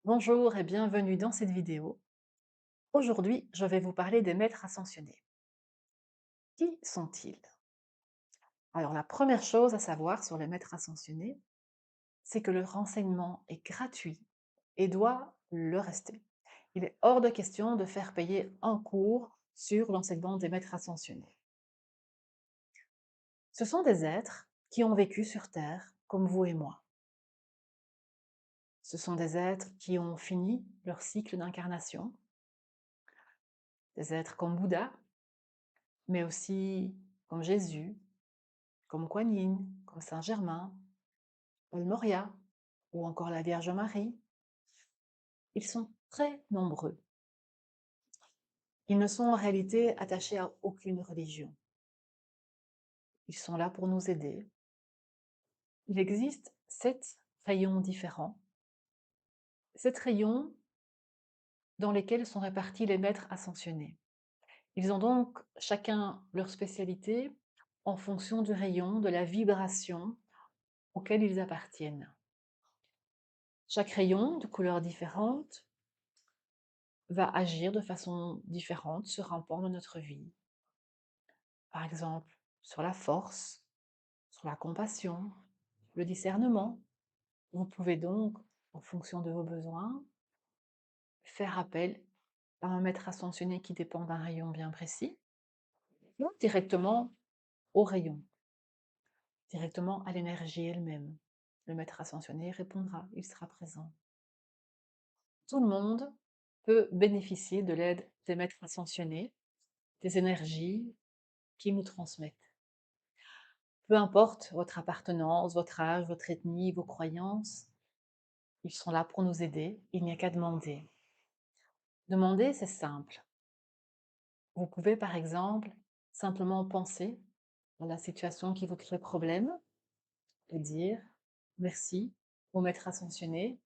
Bonjour et bienvenue dans cette vidéo. Aujourd'hui, je vais vous parler des maîtres ascensionnés. Qui sont-ils? Alors, la première chose à savoir sur les maîtres ascensionnés, c'est que le renseignement est gratuit et doit le rester. Il est hors de question de faire payer un cours sur l'enseignement des maîtres ascensionnés. Ce sont des êtres qui ont vécu sur Terre comme vous et moi. Ce sont des êtres qui ont fini leur cycle d'incarnation, des êtres comme Bouddha, mais aussi comme Jésus, comme Kuan Yin, comme Saint Germain, Paul Moria ou encore la Vierge Marie. Ils sont très nombreux. Ils ne sont en réalité attachés à aucune religion. Ils sont là pour nous aider. Il existe 7 rayons différents. 7 rayons dans lesquels sont répartis les maîtres ascensionnés. Ils ont donc chacun leur spécialité en fonction du rayon, de la vibration auquel ils appartiennent. Chaque rayon, de couleur différente, va agir de façon différente sur un pan de notre vie. Par exemple, sur la force, sur la compassion, le discernement. Vous pouvez donc, en fonction de vos besoins, faire appel à un maître ascensionné qui dépend d'un rayon bien précis, ou directement au rayon, directement à l'énergie elle-même. Le maître ascensionné répondra, il sera présent. Tout le monde peut bénéficier de l'aide des maîtres ascensionnés, des énergies qu'ils nous transmettent. Peu importe votre appartenance, votre âge, votre ethnie, vos croyances, ils sont là pour nous aider, il n'y a qu'à demander. Demander, c'est simple. Vous pouvez par exemple simplement penser à la situation qui vous crée problème et dire merci au maître ascensionné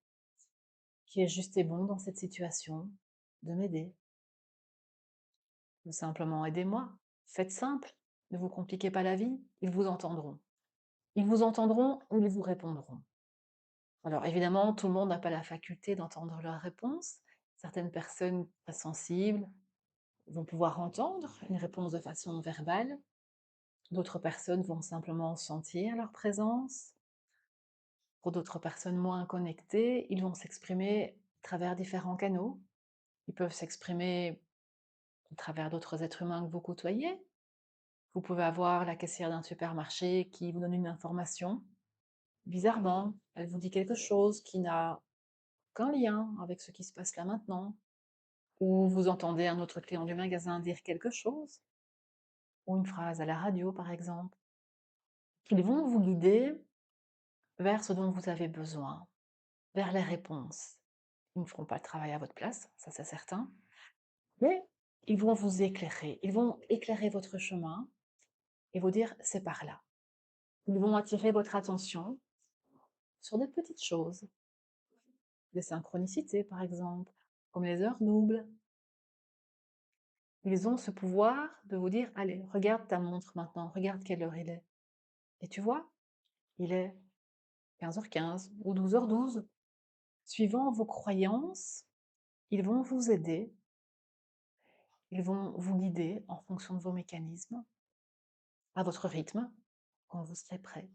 qui est juste et bon dans cette situation de m'aider. Ou simplement aidez-moi. Faites simple, ne vous compliquez pas la vie, ils vous entendront. Ils vous entendront, ils vous répondront. Alors évidemment, tout le monde n'a pas la faculté d'entendre leurs réponses. Certaines personnes très sensibles vont pouvoir entendre une réponse de façon verbale. D'autres personnes vont simplement sentir leur présence. Pour d'autres personnes moins connectées, ils vont s'exprimer à travers différents canaux. Ils peuvent s'exprimer à travers d'autres êtres humains que vous côtoyez. Vous pouvez avoir la caissière d'un supermarché qui vous donne une information. Bizarrement, elle vous dit quelque chose qui n'a aucun lien avec ce qui se passe là maintenant. Ou vous entendez un autre client du magasin dire quelque chose, ou une phrase à la radio par exemple. Ils vont vous guider vers ce dont vous avez besoin, vers les réponses. Ils ne feront pas le travail à votre place, ça c'est certain, mais ils vont vous éclairer. Ils vont éclairer votre chemin et vous dire c'est par là. Ils vont attirer votre attention sur des petites choses, des synchronicités par exemple, comme les heures doubles. Ils ont ce pouvoir de vous dire allez, regarde ta montre maintenant, regarde quelle heure il est. Et tu vois, il est 15h15 ou 12h12. Suivant vos croyances, ils vont vous aider, ils vont vous guider en fonction de vos mécanismes, à votre rythme, quand vous serez prêt.